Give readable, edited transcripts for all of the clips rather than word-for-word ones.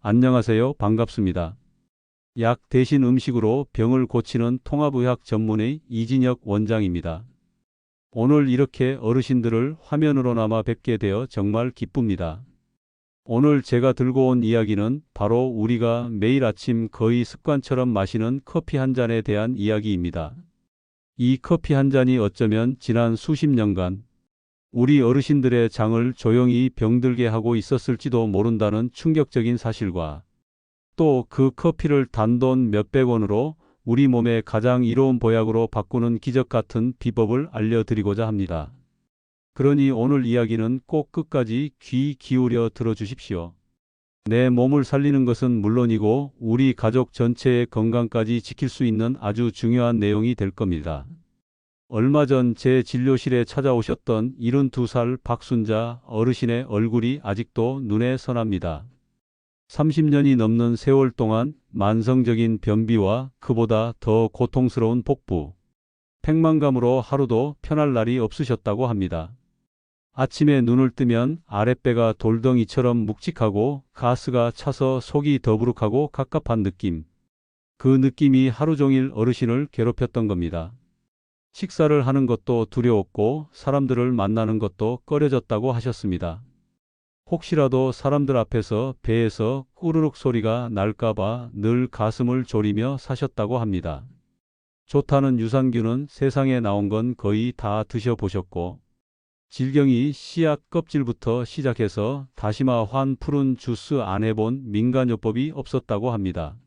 안녕하세요. 반갑습니다. 약 대신 음식으로 병을 고치는 통합의학 전문의 이진혁 원장입니다. 오늘 이렇게 어르신들을 화면으로나마 뵙게 되어 정말 기쁩니다. 오늘 제가 들고 온 이야기는 바로 우리가 매일 아침 거의 습관처럼 마시는 커피 한 잔에 대한 이야기입니다. 이 커피 한 잔이 어쩌면 지난 수십 년간 우리 어르신들의 장을 조용히 병들게 하고 있었을지도 모른다는 충격적인 사실과 또 그 커피를 단돈 몇백 원으로 우리 몸의 가장 이로운 보약으로 바꾸는 기적 같은 비법을 알려드리고자 합니다. 그러니 오늘 이야기는 꼭 끝까지 귀 기울여 들어주십시오. 내 몸을 살리는 것은 물론이고 우리 가족 전체의 건강까지 지킬 수 있는 아주 중요한 내용이 될 겁니다. 얼마 전 제 진료실에 찾아오셨던 72살 박순자 어르신의 얼굴이 아직도 눈에 선합니다. 30년이 넘는 세월 동안 만성적인 변비와 그보다 더 고통스러운 복부, 팽만감으로 하루도 편할 날이 없으셨다고 합니다. 아침에 눈을 뜨면 아랫배가 돌덩이처럼 묵직하고 가스가 차서 속이 더부룩하고 갑갑한 느낌. 그 느낌이 하루 종일 어르신을 괴롭혔던 겁니다. 식사를 하는 것도 두려웠고 사람들을 만나는 것도 꺼려졌다고 하셨습니다. 혹시라도 사람들 앞에서 배에서 꾸르륵 소리가 날까봐 늘 가슴을 졸이며 사셨다고 합니다. 좋다는 유산균은 세상에 나온 건 거의 다 드셔보셨고 질경이 씨앗 껍질부터 시작해서 다시마 환 푸른 주스 안 해본 민간요법이 없었다고 합니다.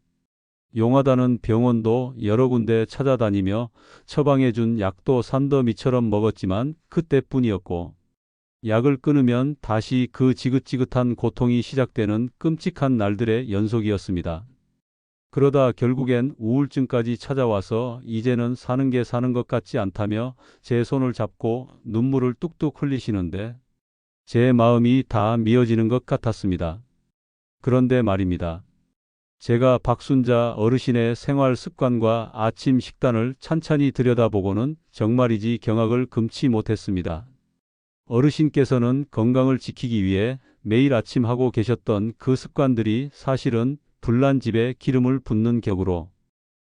용하다는 병원도 여러 군데 찾아다니며 처방해준 약도 산더미처럼 먹었지만 그때뿐이었고 약을 끊으면 다시 그 지긋지긋한 고통이 시작되는 끔찍한 날들의 연속이었습니다. 그러다 결국엔 우울증까지 찾아와서 이제는 사는 게 사는 것 같지 않다며 제 손을 잡고 눈물을 뚝뚝 흘리시는데 제 마음이 다 미어지는 것 같았습니다. 그런데 말입니다. 제가 박순자 어르신의 생활 습관과 아침 식단을 찬찬히 들여다보고는 정말이지 경악을 금치 못했습니다. 어르신께서는 건강을 지키기 위해 매일 아침 하고 계셨던 그 습관들이 사실은 불난 집에 기름을 붓는 격으로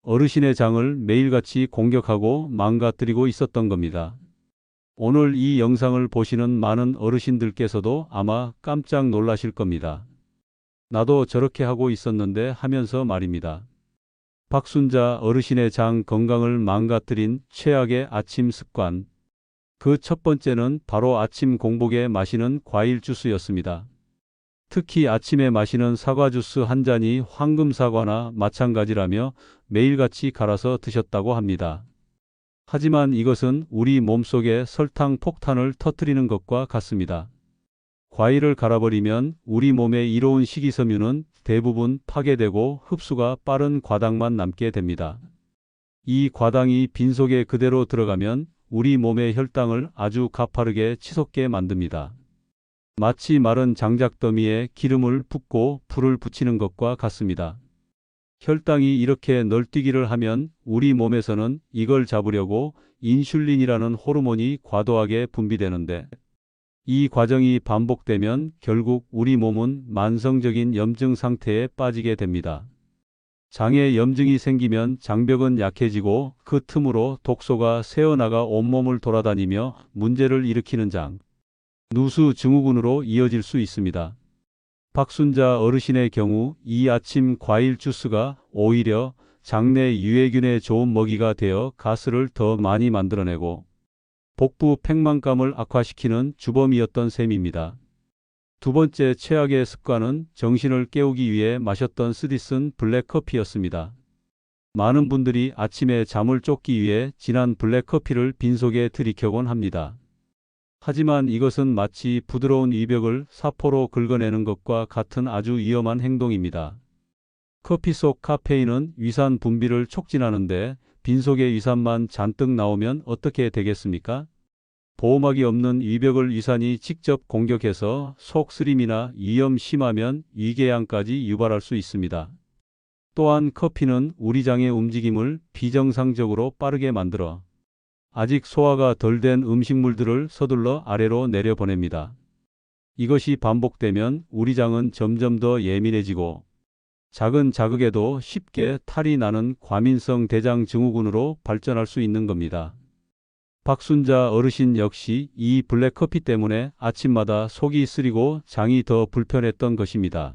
어르신의 장을 매일같이 공격하고 망가뜨리고 있었던 겁니다. 오늘 이 영상을 보시는 많은 어르신들께서도 아마 깜짝 놀라실 겁니다. 나도 저렇게 하고 있었는데 하면서 말입니다. 박순자 어르신의 장 건강을 망가뜨린 최악의 아침 습관. 그 첫 번째는 바로 아침 공복에 마시는 과일 주스였습니다. 특히 아침에 마시는 사과 주스 한 잔이 황금 사과나 마찬가지라며 매일같이 갈아서 드셨다고 합니다. 하지만 이것은 우리 몸속에 설탕 폭탄을 터뜨리는 것과 같습니다. 과일을 갈아버리면 우리 몸의 이로운 식이섬유는 대부분 파괴되고 흡수가 빠른 과당만 남게 됩니다. 이 과당이 빈속에 그대로 들어가면 우리 몸의 혈당을 아주 가파르게 치솟게 만듭니다. 마치 마른 장작더미에 기름을 붓고 불을 붙이는 것과 같습니다. 혈당이 이렇게 널뛰기를 하면 우리 몸에서는 이걸 잡으려고 인슐린이라는 호르몬이 과도하게 분비되는데 이 과정이 반복되면 결국 우리 몸은 만성적인 염증 상태에 빠지게 됩니다. 장에 염증이 생기면 장벽은 약해지고 그 틈으로 독소가 새어나가 온몸을 돌아다니며 문제를 일으키는 장, 누수 증후군으로 이어질 수 있습니다. 박순자 어르신의 경우 이 아침 과일 주스가 오히려 장내 유해균에 좋은 먹이가 되어 가스를 더 많이 만들어내고 복부 팽만감을 악화시키는 주범이었던 셈입니다. 두 번째 최악의 습관은 정신을 깨우기 위해 마셨던 쓰디쓴 블랙커피였습니다. 많은 분들이 아침에 잠을 쫓기 위해 진한 블랙커피를 빈속에 들이켜곤 합니다. 하지만 이것은 마치 부드러운 이벽을 사포로 긁어내는 것과 같은 아주 위험한 행동입니다. 커피 속 카페인은 위산 분비를 촉진하는데 빈속에 위산만 잔뜩 나오면 어떻게 되겠습니까? 보호막이 없는 위벽을 위산이 직접 공격해서 속 쓰림이나 위염 심하면 위궤양까지 유발할 수 있습니다. 또한 커피는 우리 장의 움직임을 비정상적으로 빠르게 만들어 아직 소화가 덜 된 음식물들을 서둘러 아래로 내려보냅니다. 이것이 반복되면 우리 장은 점점 더 예민해지고 작은 자극에도 쉽게 탈이 나는 과민성 대장 증후군으로 발전할 수 있는 겁니다. 박순자 어르신 역시 이 블랙커피 때문에 아침마다 속이 쓰리고 장이 더 불편했던 것입니다.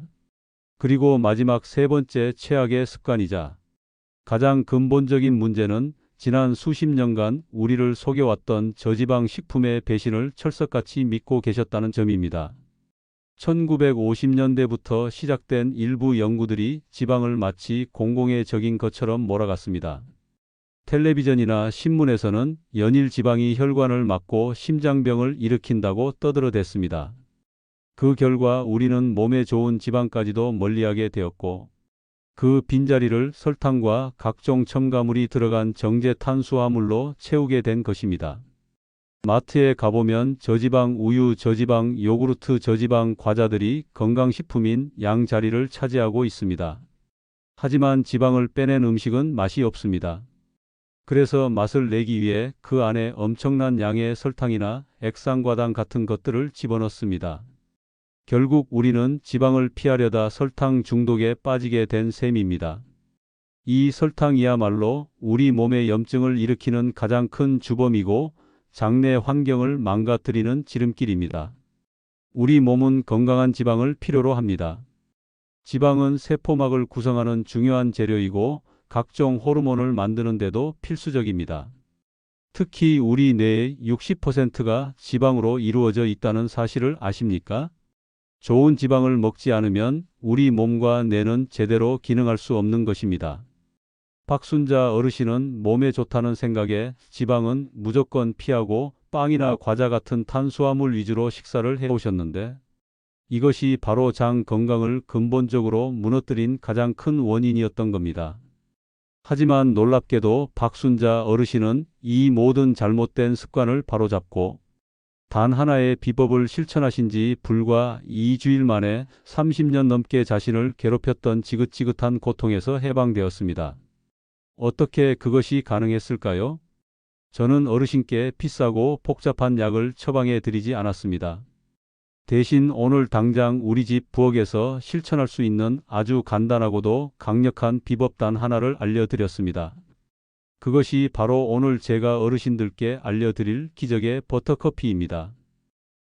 그리고 마지막 세 번째 최악의 습관이자 가장 근본적인 문제는 지난 수십 년간 우리를 속여왔던 저지방 식품의 배신을 철석같이 믿고 계셨다는 점입니다. 1950년대부터 시작된 일부 연구들이 지방을 마치 공공의 적인 것처럼 몰아갔습니다. 텔레비전이나 신문에서는 연일 지방이 혈관을 막고 심장병을 일으킨다고 떠들어댔습니다. 그 결과 우리는 몸에 좋은 지방까지도 멀리하게 되었고 그 빈자리를 설탕과 각종 첨가물이 들어간 정제 탄수화물로 채우게 된 것입니다. 마트에 가보면 저지방 우유, 저지방 요구르트, 저지방 과자들이 건강식품인 양 자리를 차지하고 있습니다. 하지만 지방을 빼낸 음식은 맛이 없습니다. 그래서 맛을 내기 위해 그 안에 엄청난 양의 설탕이나 액상과당 같은 것들을 집어넣습니다. 결국 우리는 지방을 피하려다 설탕 중독에 빠지게 된 셈입니다. 이 설탕이야말로 우리 몸에 염증을 일으키는 가장 큰 주범이고 장내 환경을 망가뜨리는 지름길입니다. 우리 몸은 건강한 지방을 필요로 합니다. 지방은 세포막을 구성하는 중요한 재료이고 각종 호르몬을 만드는 데도 필수적입니다. 특히 우리 뇌의 60%가 지방으로 이루어져 있다는 사실을 아십니까? 좋은 지방을 먹지 않으면 우리 몸과 뇌는 제대로 기능할 수 없는 것입니다. 박순자 어르신은 몸에 좋다는 생각에 지방은 무조건 피하고 빵이나 과자 같은 탄수화물 위주로 식사를 해오셨는데 이것이 바로 장 건강을 근본적으로 무너뜨린 가장 큰 원인이었던 겁니다. 하지만 놀랍게도 박순자 어르신은 이 모든 잘못된 습관을 바로잡고 단 하나의 비법을 실천하신 지 불과 2주일 만에 30년 넘게 자신을 괴롭혔던 지긋지긋한 고통에서 해방되었습니다. 어떻게 그것이 가능했을까요? 저는 어르신께 비싸고 복잡한 약을 처방해 드리지 않았습니다. 대신 오늘 당장 우리 집 부엌에서 실천할 수 있는 아주 간단하고도 강력한 비법 단 하나를 알려드렸습니다. 그것이 바로 오늘 제가 어르신들께 알려드릴 기적의 버터커피입니다.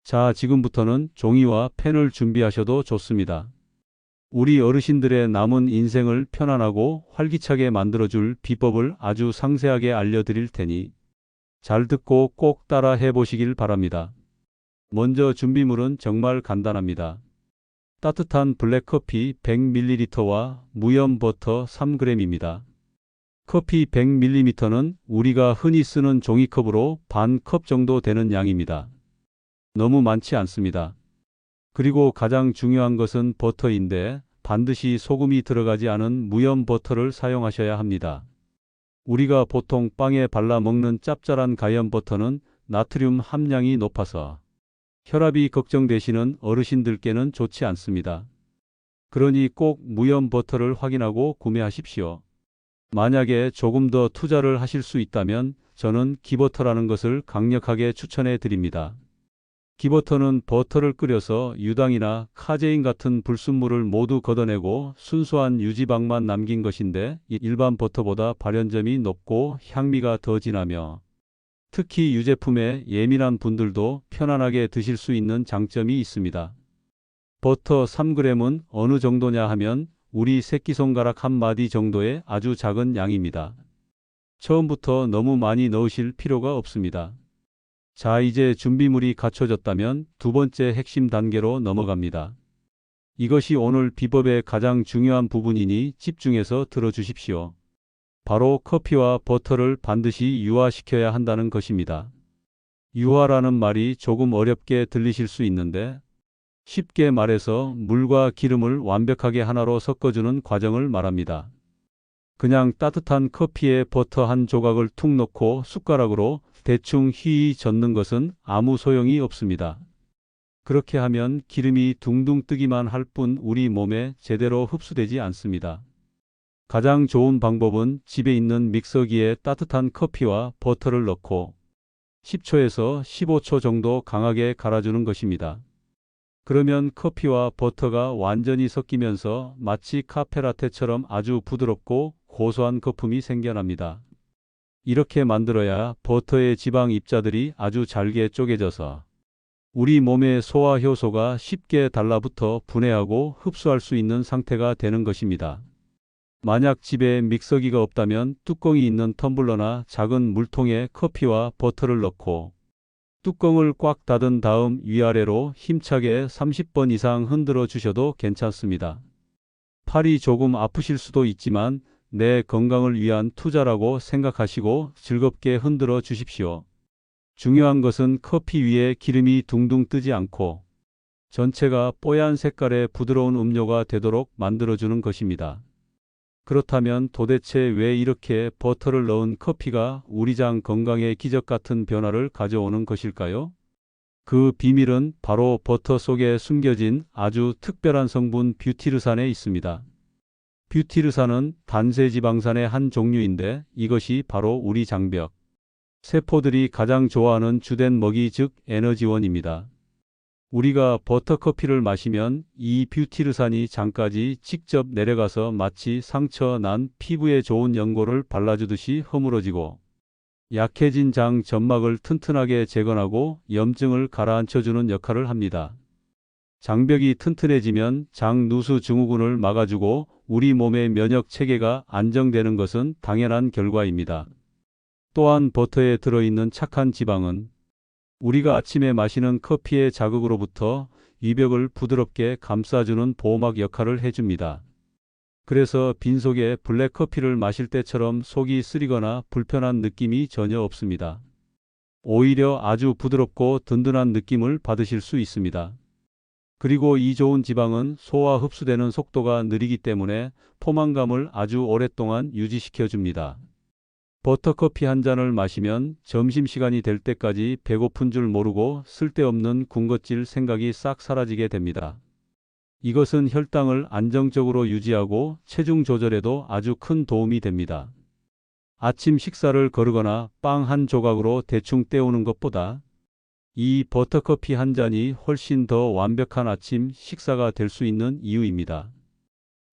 자, 지금부터는 종이와 펜을 준비하셔도 좋습니다. 우리 어르신들의 남은 인생을 편안하고 활기차게 만들어줄 비법을 아주 상세하게 알려드릴 테니 잘 듣고 꼭 따라 해보시길 바랍니다. 먼저 준비물은 정말 간단합니다. 따뜻한 블랙커피 100ml와 무염 버터 3g입니다. 커피 100ml는 우리가 흔히 쓰는 종이컵으로 반 컵 정도 되는 양입니다. 너무 많지 않습니다. 그리고 가장 중요한 것은 버터인데 반드시 소금이 들어가지 않은 무염 버터를 사용하셔야 합니다. 우리가 보통 빵에 발라 먹는 짭짤한 가염 버터는 나트륨 함량이 높아서 혈압이 걱정되시는 어르신들께는 좋지 않습니다. 그러니 꼭 무염 버터를 확인하고 구매하십시오. 만약에 조금 더 투자를 하실 수 있다면 저는 기버터라는 것을 강력하게 추천해 드립니다. 기버터는 버터를 끓여서 유당이나 카제인 같은 불순물을 모두 걷어내고 순수한 유지방만 남긴 것인데 일반 버터보다 발연점이 높고 향미가 더 진하며 특히 유제품에 예민한 분들도 편안하게 드실 수 있는 장점이 있습니다. 버터 3g은 어느 정도냐 하면 우리 새끼손가락 한 마디 정도의 아주 작은 양입니다. 처음부터 너무 많이 넣으실 필요가 없습니다. 자, 이제 준비물이 갖춰졌다면 두 번째 핵심 단계로 넘어갑니다. 이것이 오늘 비법의 가장 중요한 부분이니 집중해서 들어주십시오. 바로 커피와 버터를 반드시 유화시켜야 한다는 것입니다. 유화라는 말이 조금 어렵게 들리실 수 있는데 쉽게 말해서 물과 기름을 완벽하게 하나로 섞어주는 과정을 말합니다. 그냥 따뜻한 커피에 버터 한 조각을 툭 넣고 숟가락으로 대충 휘 젓는 것은 아무 소용이 없습니다. 그렇게 하면 기름이 둥둥 뜨기만 할 뿐 우리 몸에 제대로 흡수되지 않습니다. 가장 좋은 방법은 집에 있는 믹서기에 따뜻한 커피와 버터를 넣고 10초에서 15초 정도 강하게 갈아주는 것입니다. 그러면 커피와 버터가 완전히 섞이면서 마치 카페라테처럼 아주 부드럽고 고소한 거품이 생겨납니다. 이렇게 만들어야 버터의 지방 입자들이 아주 잘게 쪼개져서 우리 몸의 소화 효소가 쉽게 달라붙어 분해하고 흡수할 수 있는 상태가 되는 것입니다. 만약 집에 믹서기가 없다면 뚜껑이 있는 텀블러나 작은 물통에 커피와 버터를 넣고 뚜껑을 꽉 닫은 다음 위아래로 힘차게 30번 이상 흔들어 주셔도 괜찮습니다. 팔이 조금 아프실 수도 있지만 내 건강을 위한 투자라고 생각하시고 즐겁게 흔들어 주십시오. 중요한 것은 커피 위에 기름이 둥둥 뜨지 않고 전체가 뽀얀 색깔의 부드러운 음료가 되도록 만들어주는 것입니다. 그렇다면 도대체 왜 이렇게 버터를 넣은 커피가 우리 장 건강에 기적 같은 변화를 가져오는 것일까요? 그 비밀은 바로 버터 속에 숨겨진 아주 특별한 성분 뷰티르산에 있습니다. 뷰티르산은 단세지방산의 한 종류인데 이것이 바로 우리 장벽, 세포들이 가장 좋아하는 주된 먹이 즉 에너지원입니다. 우리가 버터커피를 마시면 이 뷰티르산이 장까지 직접 내려가서 마치 상처 난 피부에 좋은 연고를 발라주듯이 허물어지고 약해진 장 점막을 튼튼하게 재건하고 염증을 가라앉혀주는 역할을 합니다. 장벽이 튼튼해지면 장 누수 증후군을 막아주고 우리 몸의 면역 체계가 안정되는 것은 당연한 결과입니다. 또한 버터에 들어있는 착한 지방은 우리가 아침에 마시는 커피의 자극으로부터 위벽을 부드럽게 감싸주는 보호막 역할을 해줍니다. 그래서 빈속에 블랙커피를 마실 때처럼 속이 쓰리거나 불편한 느낌이 전혀 없습니다. 오히려 아주 부드럽고 든든한 느낌을 받으실 수 있습니다. 그리고 이 좋은 지방은 소화 흡수되는 속도가 느리기 때문에 포만감을 아주 오랫동안 유지시켜줍니다. 버터커피 한 잔을 마시면 점심시간이 될 때까지 배고픈 줄 모르고 쓸데없는 군것질 생각이 싹 사라지게 됩니다. 이것은 혈당을 안정적으로 유지하고 체중 조절에도 아주 큰 도움이 됩니다. 아침 식사를 거르거나 빵 한 조각으로 대충 때우는 것보다 이 버터커피 한 잔이 훨씬 더 완벽한 아침 식사가 될 수 있는 이유입니다.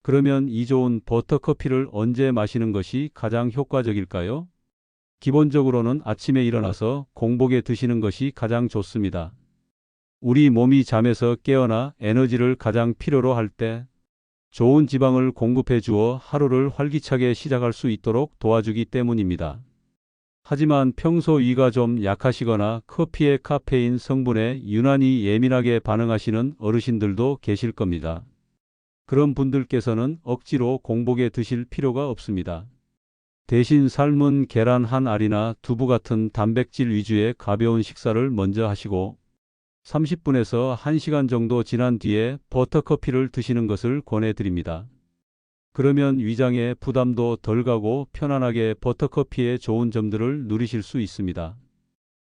그러면 이 좋은 버터커피를 언제 마시는 것이 가장 효과적일까요? 기본적으로는 아침에 일어나서 공복에 드시는 것이 가장 좋습니다. 우리 몸이 잠에서 깨어나 에너지를 가장 필요로 할 때 좋은 지방을 공급해 주어 하루를 활기차게 시작할 수 있도록 도와주기 때문입니다. 하지만 평소 위가 좀 약하시거나 커피의 카페인 성분에 유난히 예민하게 반응하시는 어르신들도 계실 겁니다. 그런 분들께서는 억지로 공복에 드실 필요가 없습니다. 대신 삶은 계란 한 알이나 두부 같은 단백질 위주의 가벼운 식사를 먼저 하시고 30분에서 1시간 정도 지난 뒤에 버터커피를 드시는 것을 권해드립니다. 그러면 위장에 부담도 덜 가고 편안하게 버터커피의 좋은 점들을 누리실 수 있습니다.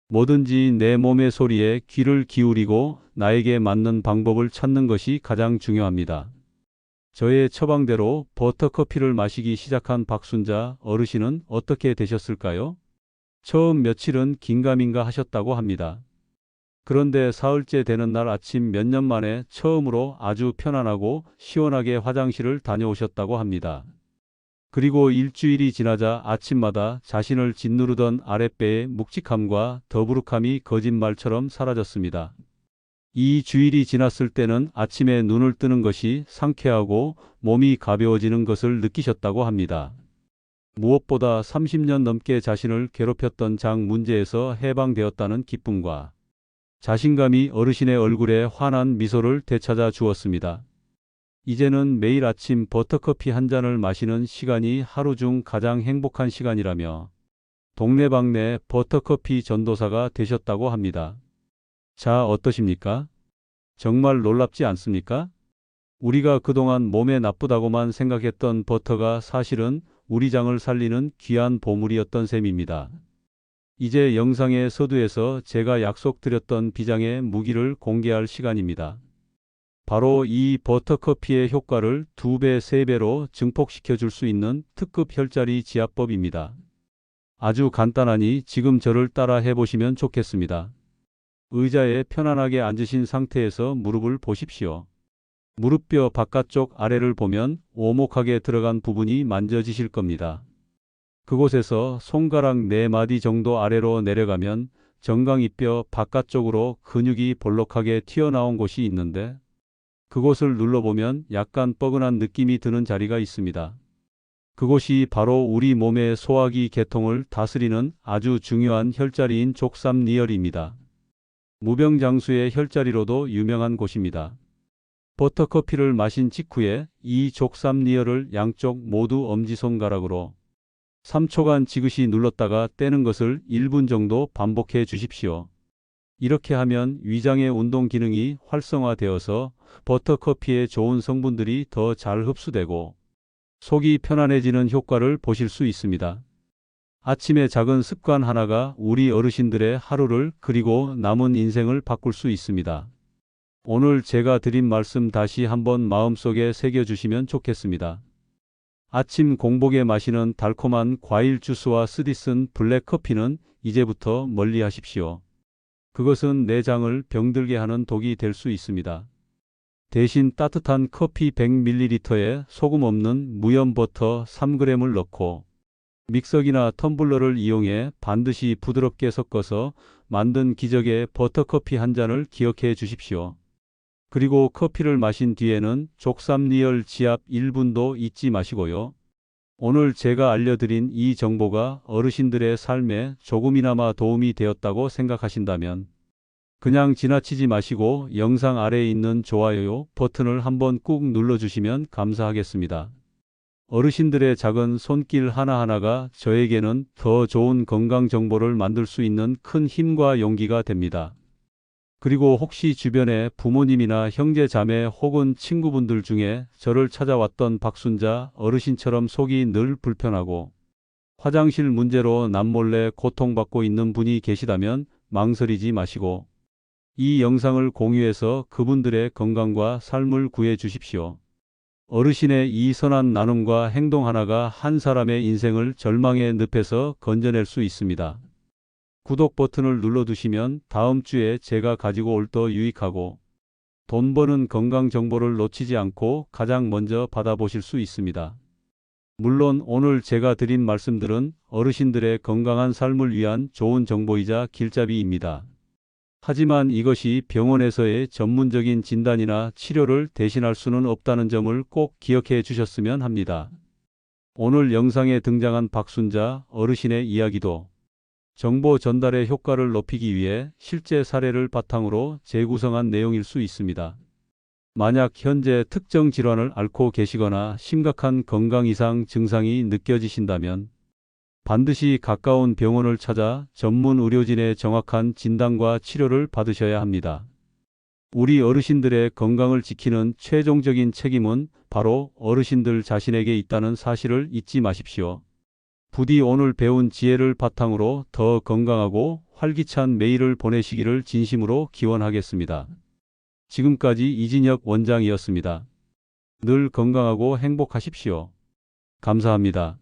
뭐든지 내 몸의 소리에 귀를 기울이고 나에게 맞는 방법을 찾는 것이 가장 중요합니다. 저의 처방대로 버터커피를 마시기 시작한 박순자 어르신은 어떻게 되셨을까요? 처음 며칠은 긴가민가 하셨다고 합니다. 그런데 사흘째 되는 날 아침 몇 년 만에 처음으로 아주 편안하고 시원하게 화장실을 다녀오셨다고 합니다. 그리고 일주일이 지나자 아침마다 자신을 짓누르던 아랫배의 묵직함과 더부룩함이 거짓말처럼 사라졌습니다. 이 주일이 지났을 때는 아침에 눈을 뜨는 것이 상쾌하고 몸이 가벼워지는 것을 느끼셨다고 합니다. 무엇보다 30년 넘게 자신을 괴롭혔던 장 문제에서 해방되었다는 기쁨과 자신감이 어르신의 얼굴에 환한 미소를 되찾아 주었습니다. 이제는 매일 아침 버터커피 한 잔을 마시는 시간이 하루 중 가장 행복한 시간이라며 동네방네 버터커피 전도사가 되셨다고 합니다. 자, 어떠십니까? 정말 놀랍지 않습니까? 우리가 그동안 몸에 나쁘다고만 생각했던 버터가 사실은 우리 장을 살리는 귀한 보물이었던 셈입니다. 이제 영상의 서두에서 제가 약속드렸던 비장의 무기를 공개할 시간입니다. 바로 이 버터커피의 효과를 2배, 3배로 증폭시켜 줄 수 있는 특급 혈자리 지압법입니다. 아주 간단하니 지금 저를 따라 해보시면 좋겠습니다. 의자에 편안하게 앉으신 상태에서 무릎을 보십시오. 무릎뼈 바깥쪽 아래를 보면 오목하게 들어간 부분이 만져지실 겁니다. 그곳에서 손가락 4마디 정도 아래로 내려가면 정강이뼈 바깥쪽으로 근육이 볼록하게 튀어나온 곳이 있는데 그곳을 눌러보면 약간 뻐근한 느낌이 드는 자리가 있습니다. 그곳이 바로 우리 몸의 소화기 계통을 다스리는 아주 중요한 혈자리인 족삼리혈입니다. 무병장수의 혈자리로도 유명한 곳입니다. 버터커피를 마신 직후에 이 족삼리혈을 양쪽 모두 엄지손가락으로 3초간 지그시 눌렀다가 떼는 것을 1분 정도 반복해 주십시오. 이렇게 하면 위장의 운동 기능이 활성화되어서 버터커피의 좋은 성분들이 더 잘 흡수되고 속이 편안해지는 효과를 보실 수 있습니다. 아침의 작은 습관 하나가 우리 어르신들의 하루를 그리고 남은 인생을 바꿀 수 있습니다. 오늘 제가 드린 말씀 다시 한번 마음속에 새겨주시면 좋겠습니다. 아침 공복에 마시는 달콤한 과일 주스와 쓰디쓴 블랙커피는 이제부터 멀리 하십시오. 그것은 내장을 병들게 하는 독이 될 수 있습니다. 대신 따뜻한 커피 100ml에 소금 없는 무염 버터 3g을 넣고 믹서기나 텀블러를 이용해 반드시 부드럽게 섞어서 만든 기적의 버터커피 한 잔을 기억해 주십시오. 그리고 커피를 마신 뒤에는 족삼리혈 지압 1분도 잊지 마시고요. 오늘 제가 알려드린 이 정보가 어르신들의 삶에 조금이나마 도움이 되었다고 생각하신다면 그냥 지나치지 마시고 영상 아래에 있는 좋아요 버튼을 한번 꾹 눌러주시면 감사하겠습니다. 어르신들의 작은 손길 하나하나가 저에게는 더 좋은 건강 정보를 만들 수 있는 큰 힘과 용기가 됩니다. 그리고 혹시 주변에 부모님이나 형제 자매 혹은 친구분들 중에 저를 찾아왔던 박순자 어르신처럼 속이 늘 불편하고 화장실 문제로 남몰래 고통받고 있는 분이 계시다면 망설이지 마시고 이 영상을 공유해서 그분들의 건강과 삶을 구해 주십시오. 어르신의 이 선한 나눔과 행동 하나가 한 사람의 인생을 절망의 늪에서 건져낼 수 있습니다. 구독 버튼을 눌러두시면 다음 주에 제가 가지고 올 더 유익하고 돈 버는 건강 정보를 놓치지 않고 가장 먼저 받아보실 수 있습니다. 물론 오늘 제가 드린 말씀들은 어르신들의 건강한 삶을 위한 좋은 정보이자 길잡이입니다. 하지만 이것이 병원에서의 전문적인 진단이나 치료를 대신할 수는 없다는 점을 꼭 기억해 주셨으면 합니다. 오늘 영상에 등장한 박순자 어르신의 이야기도 정보 전달의 효과를 높이기 위해 실제 사례를 바탕으로 재구성한 내용일 수 있습니다. 만약 현재 특정 질환을 앓고 계시거나 심각한 건강 이상 증상이 느껴지신다면 반드시 가까운 병원을 찾아 전문 의료진의 정확한 진단과 치료를 받으셔야 합니다. 우리 어르신들의 건강을 지키는 최종적인 책임은 바로 어르신들 자신에게 있다는 사실을 잊지 마십시오. 부디 오늘 배운 지혜를 바탕으로 더 건강하고 활기찬 매일을 보내시기를 진심으로 기원하겠습니다. 지금까지 이진혁 원장이었습니다. 늘 건강하고 행복하십시오. 감사합니다.